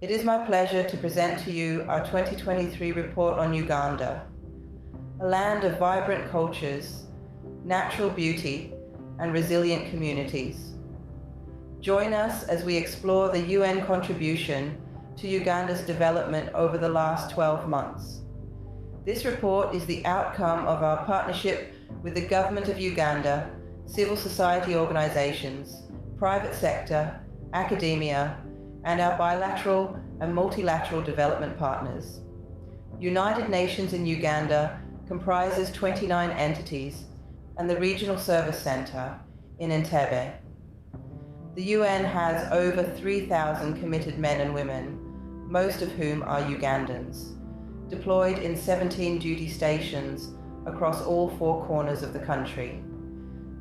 It is my pleasure to present to you our 2023 report on Uganda, a land of vibrant cultures, natural beauty, and resilient communities. Join us as we explore the UN contribution to Uganda's development over the last 12 months. This report is the outcome of our partnership with the Government of Uganda, civil society organizations, private sector, academia, and our bilateral and multilateral development partners. United Nations in Uganda comprises 29 entities and the Regional Service Center in Entebbe. The UN has over 3,000 committed men and women, most of whom are Ugandans, deployed in 17 duty stations across all four corners of the country.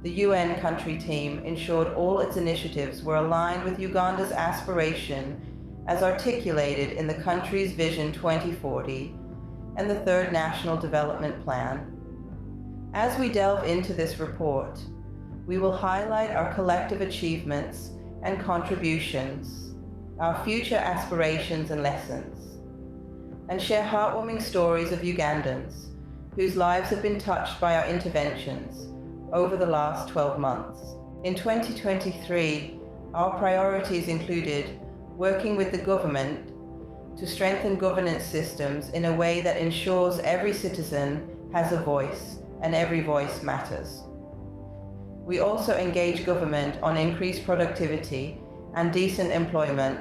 The UN country team ensured all its initiatives were aligned with Uganda's aspiration as articulated in the country's Vision 2040 and the Third National Development Plan. As we delve into this report, we will highlight our collective achievements and contributions, our future aspirations and lessons, and share heartwarming stories of Ugandans whose lives have been touched by our interventions over the last 12 months. In 2023, our priorities included working with the government to strengthen governance systems in a way that ensures every citizen has a voice and every voice matters. We also engage government on increased productivity and decent employment,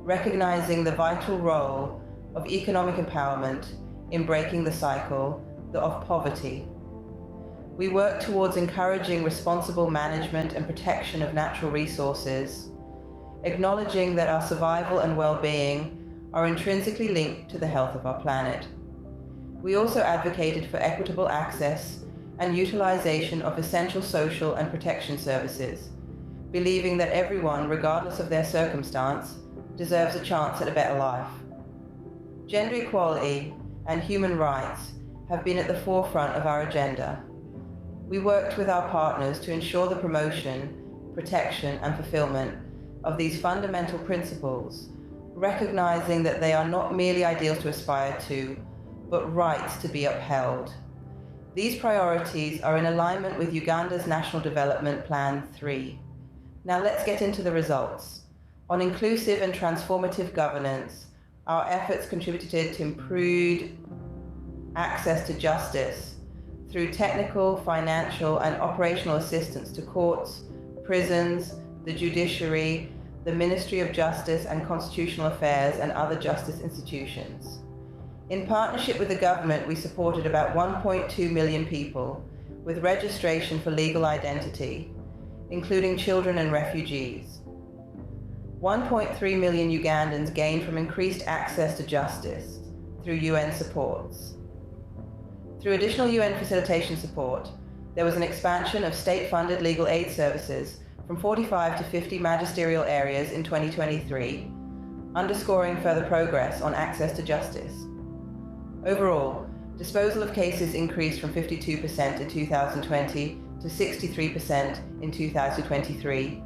recognizing the vital role of economic empowerment in breaking the cycle of poverty. We work towards encouraging responsible management and protection of natural resources, acknowledging that our survival and well-being are intrinsically linked to the health of our planet. We also advocated for equitable access and utilization of essential social and protection services, believing that everyone, regardless of their circumstance, deserves a chance at a better life. Gender equality and human rights have been at the forefront of our agenda. We worked with our partners to ensure the promotion, protection, and fulfillment of these fundamental principles, recognizing that they are not merely ideals to aspire to, but rights to be upheld. These priorities are in alignment with Uganda's National Development Plan 3. Now let's get into the results. On inclusive and transformative governance, our efforts contributed to improved access to justice through technical, financial, and operational assistance to courts, prisons, the judiciary, the Ministry of Justice and Constitutional Affairs, and other justice institutions. In partnership with the government, we supported about 1.2 million people with registration for legal identity, including children and refugees. 1.3 million Ugandans gained from increased access to justice through UN supports. Through additional UN facilitation support, there was an expansion of state-funded legal aid services from 45 to 50 magisterial areas in 2023, underscoring further progress on access to justice. Overall, disposal of cases increased from 52% in 2020 to 63% in 2023.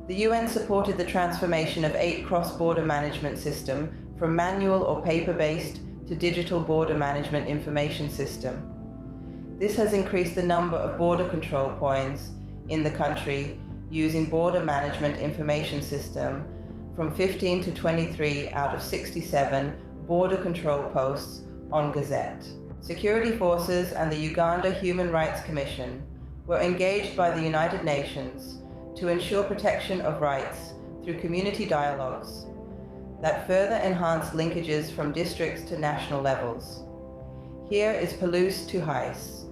The UN supported the transformation of 8 cross-border management systems from manual or paper-based to digital border management information system. This has increased the number of border control points in the country using border management information system from 15 to 23 out of 67 border control posts on Gazette. Security forces and the Uganda Human Rights Commission were engaged by the United Nations to ensure protection of rights through community dialogues that further enhance linkages from districts to national levels. Here is Pelus Tuhais,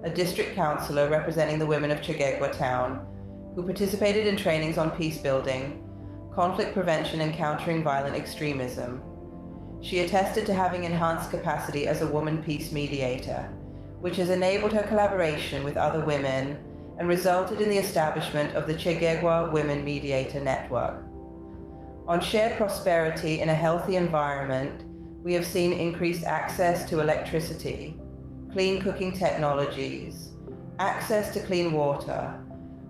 a district councillor representing the women of Chegegwa town, who participated in trainings on peace building, conflict prevention and countering violent extremism. She attested to having enhanced capacity as a woman peace mediator, which has enabled her collaboration with other women and resulted in the establishment of the Chegegwa Women Mediator Network. On shared prosperity in a healthy environment, we have seen increased access to electricity, clean cooking technologies, access to clean water,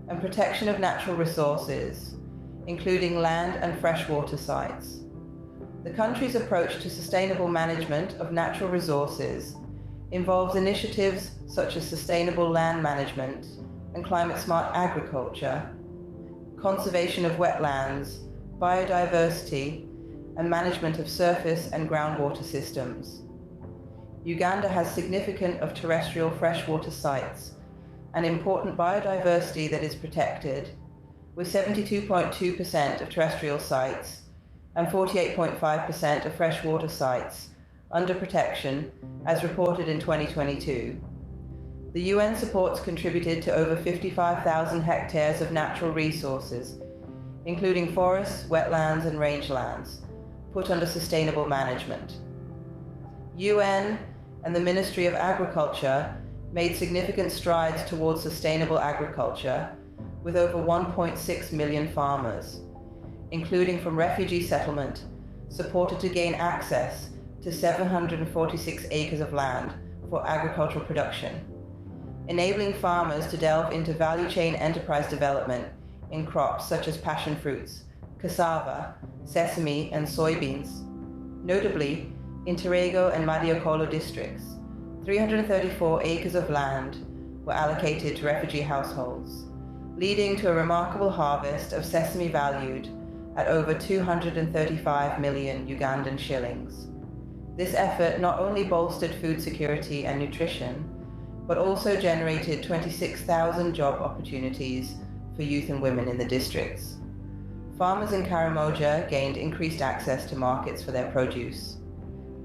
and protection of natural resources, including land and freshwater sites. The country's approach to sustainable management of natural resources involves initiatives such as sustainable land management and climate-smart agriculture, conservation of wetlands, biodiversity, and management of surface and groundwater systems. Uganda has significant of terrestrial freshwater sites and important biodiversity that is protected, with 72.2% of terrestrial sites and 48.5% of freshwater sites under protection as reported in 2022. The UN supports contributed to over 55,000 hectares of natural resources, including forests, wetlands, and rangelands, put under sustainable management. UN and the Ministry of Agriculture made significant strides towards sustainable agriculture with over 1.6 million farmers, including from refugee settlement, supported to gain access to 746 acres of land for agricultural production, enabling farmers to delve into value chain enterprise development in crops such as passion fruits, cassava, sesame, and soybeans. Notably, in Terego and Madiokolo districts, 334 acres of land were allocated to refugee households, leading to a remarkable harvest of sesame valued at over 235 million Ugandan shillings. This effort not only bolstered food security and nutrition, but also generated 26,000 job opportunities for youth and women in the districts. Farmers in Karamoja gained increased access to markets for their produce.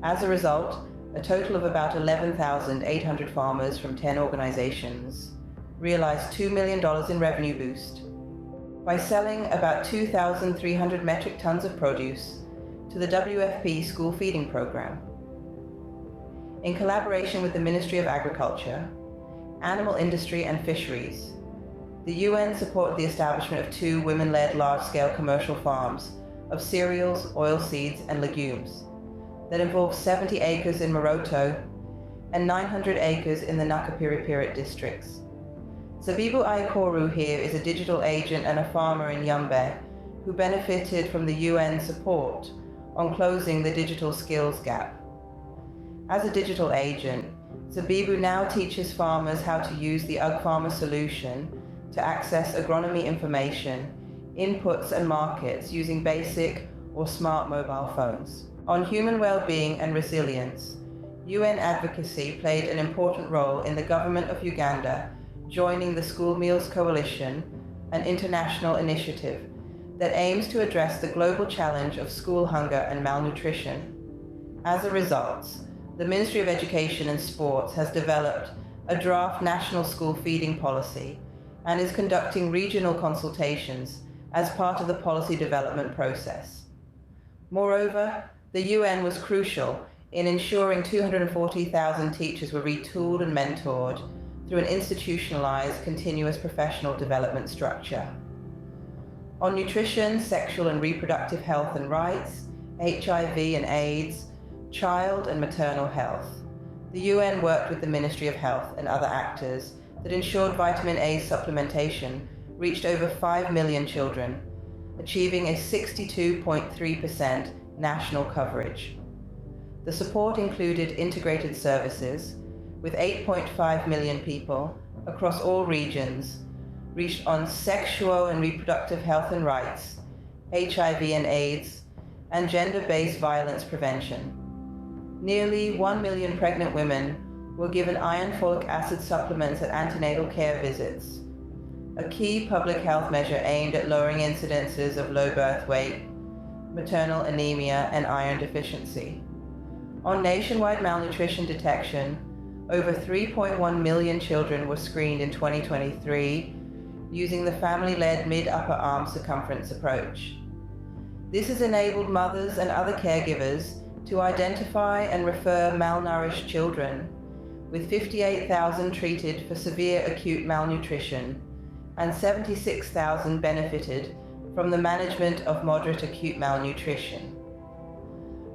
As a result, a total of about 11,800 farmers from 10 organizations realized $2 million in revenue boost by selling about 2,300 metric tons of produce to the WFP school feeding program. In collaboration with the Ministry of Agriculture, Animal Industry and Fisheries, the UN supported the establishment of 2 women-led large-scale commercial farms of cereals, oilseeds, and legumes that involve 70 acres in Moroto and 900 acres in the Nakapiripirit districts. Zabibu Aikoru here is a digital agent and a farmer in Yumbe who benefited from the UN support on closing the digital skills gap. As a digital agent, Zabibu now teaches farmers how to use the UG Farmer solution to access agronomy information, inputs, and markets using basic or smart mobile phones. On human well-being and resilience, UN advocacy played an important role in the government of Uganda joining the School Meals Coalition, an international initiative that aims to address the global challenge of school hunger and malnutrition. As a result, the Ministry of Education and Sports has developed a draft national school feeding policy and is conducting regional consultations as part of the policy development process. Moreover, the UN was crucial in ensuring 240,000 teachers were retooled and mentored through an institutionalized continuous professional development structure. On nutrition, sexual and reproductive health and rights, HIV and AIDS, child and maternal health, the UN worked with the Ministry of Health and other actors that ensured vitamin A supplementation reached over 5 million children, achieving a 62.3% national coverage. The support included integrated services, with 8.5 million people across all regions reached on sexual and reproductive health and rights, HIV and AIDS, and gender-based violence prevention. Nearly 1 million pregnant women were given iron folic acid supplements at antenatal care visits, a key public health measure aimed at lowering incidences of low birth weight, maternal anemia, and iron deficiency. On nationwide malnutrition detection, over 3.1 million children were screened in 2023 using the family-led mid-upper arm circumference approach. This has enabled mothers and other caregivers to identify and refer malnourished children, with 58,000 treated for severe acute malnutrition and 76,000 benefited from the management of moderate acute malnutrition.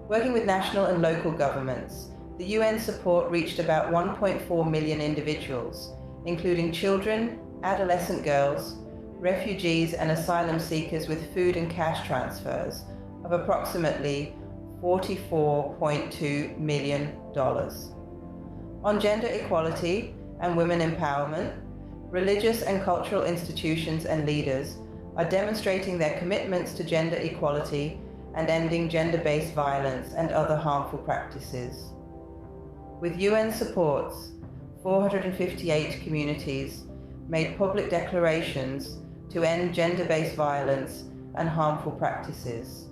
Working with national and local governments, the UN support reached about 1.4 million individuals, including children, adolescent girls, refugees and asylum seekers, with food and cash transfers of approximately $44.2 million. On gender equality and women empowerment, religious and cultural institutions and leaders are demonstrating their commitments to gender equality and ending gender-based violence and other harmful practices. With UN supports, 458 communities made public declarations to end gender-based violence and harmful practices,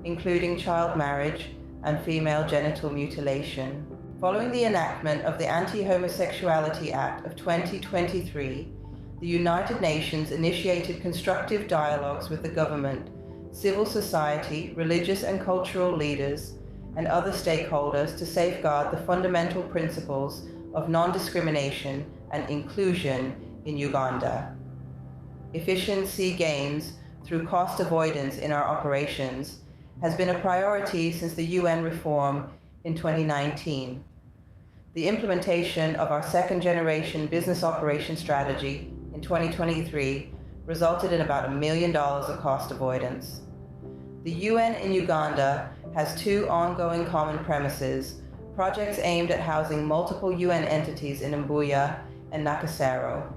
including child marriage and female genital mutilation. Following the enactment of the Anti-Homosexuality Act of 2023, the United Nations initiated constructive dialogues with the government, civil society, religious and cultural leaders, and other stakeholders to safeguard the fundamental principles of non-discrimination and inclusion in Uganda. Efficiency gains through cost avoidance in our operations has been a priority since the UN reform in 2019. The implementation of our second-generation business operations strategy in 2023 resulted in about $1 million of cost avoidance. The UN in Uganda has 2 ongoing common premises, projects aimed at housing multiple UN entities in Mbuya and Nakasero.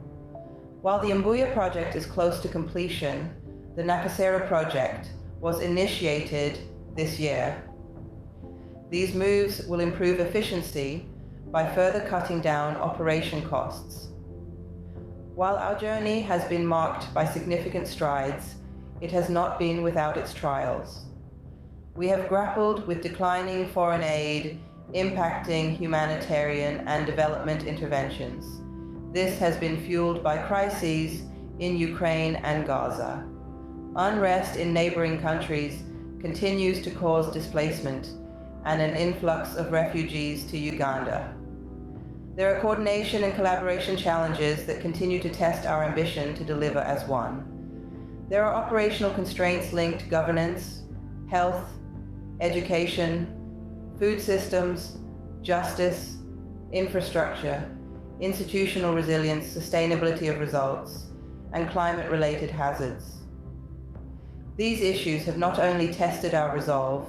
While the Mbuya project is close to completion, the Nakasero project was initiated this year. These moves will improve efficiency by further cutting down operation costs. While our journey has been marked by significant strides, it has not been without its trials. We have grappled with declining foreign aid impacting humanitarian and development interventions. This has been fueled by crises in Ukraine and Gaza. Unrest in neighboring countries continues to cause displacement and an influx of refugees to Uganda. There are coordination and collaboration challenges that continue to test our ambition to deliver as one. There are operational constraints linked to governance, health, education, food systems, justice, infrastructure, institutional resilience, sustainability of results, and climate-related hazards. These issues have not only tested our resolve,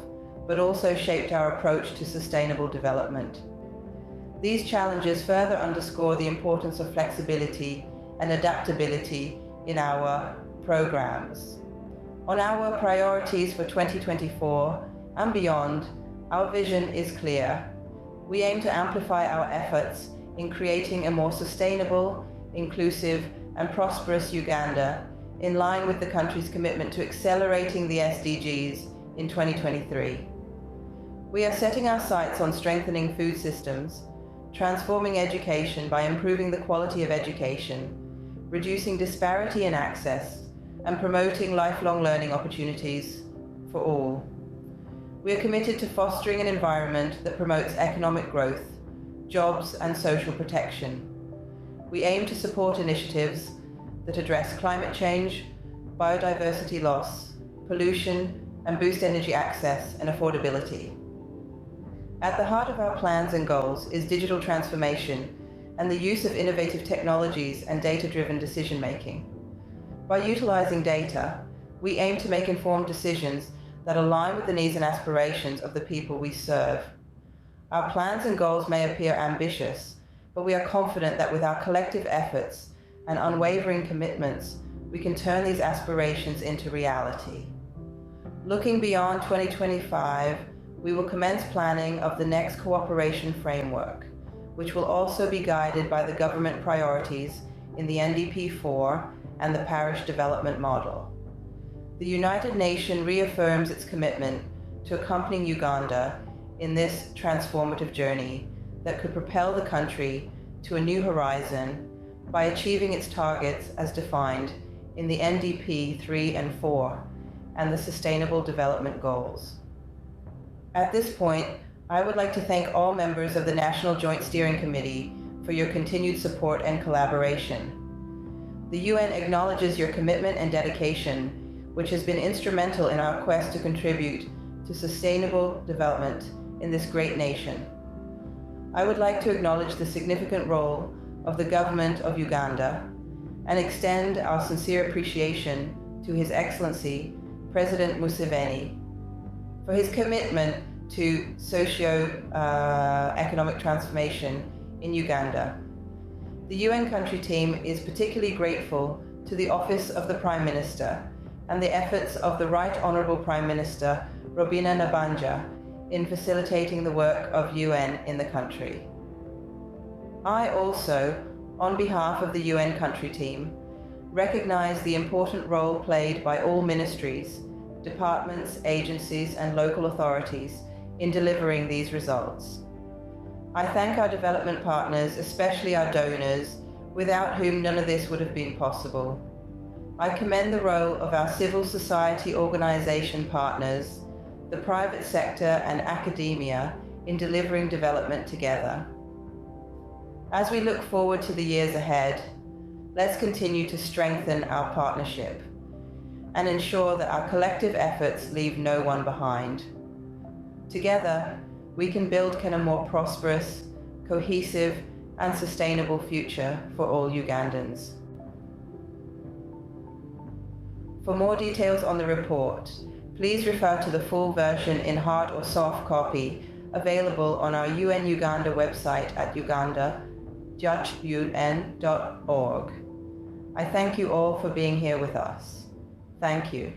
but also shaped our approach to sustainable development. These challenges further underscore the importance of flexibility and adaptability in our programs. On our priorities for 2024 and beyond, our vision is clear. We aim to amplify our efforts in creating a more sustainable, inclusive, and prosperous Uganda in line with the country's commitment to accelerating the SDGs in 2023. We are setting our sights on strengthening food systems, transforming education by improving the quality of education, reducing disparity in access, and promoting lifelong learning opportunities for all. We are committed to fostering an environment that promotes economic growth, jobs, and social protection. We aim to support initiatives that address climate change, biodiversity loss, pollution, and boost energy access and affordability. At the heart of our plans and goals is digital transformation and the use of innovative technologies and data-driven decision-making. By utilizing data, we aim to make informed decisions that align with the needs and aspirations of the people we serve. Our plans and goals may appear ambitious, but we are confident that with our collective efforts and unwavering commitments, we can turn these aspirations into reality. Looking beyond 2025, we will commence planning of the next cooperation framework, which will also be guided by the government priorities in the NDP4 and the Parish Development Model. The United Nations reaffirms its commitment to accompanying Uganda in this transformative journey that could propel the country to a new horizon by achieving its targets as defined in the NDP 3 and 4 and the Sustainable Development Goals. At this point, I would like to thank all members of the National Joint Steering Committee for your continued support and collaboration. The UN acknowledges your commitment and dedication, which has been instrumental in our quest to contribute to sustainable development in this great nation. I would like to acknowledge the significant role of the government of Uganda and extend our sincere appreciation to His Excellency, President Museveni, for his commitment to socio-economic transformation in Uganda. The UN country team is particularly grateful to the Office of the Prime Minister and the efforts of the Right Honourable Prime Minister Robina Nabanja in facilitating the work of UN in the country. I also, on behalf of the UN country team, recognise the important role played by all ministries, departments, agencies and local authorities in delivering these results. I thank our development partners, especially our donors, without whom none of this would have been possible. I commend the role of our civil society organisation partners, the private sector and academia in delivering development together. As we look forward to the years ahead, let's continue to strengthen our partnership and ensure that our collective efforts leave no one behind. Together, we can build a more prosperous, cohesive, and sustainable future for all Ugandans. For more details on the report, please refer to the full version in hard or soft copy available on our UN Uganda website at uganda.judgeun.org. I thank you all for being here with us. Thank you.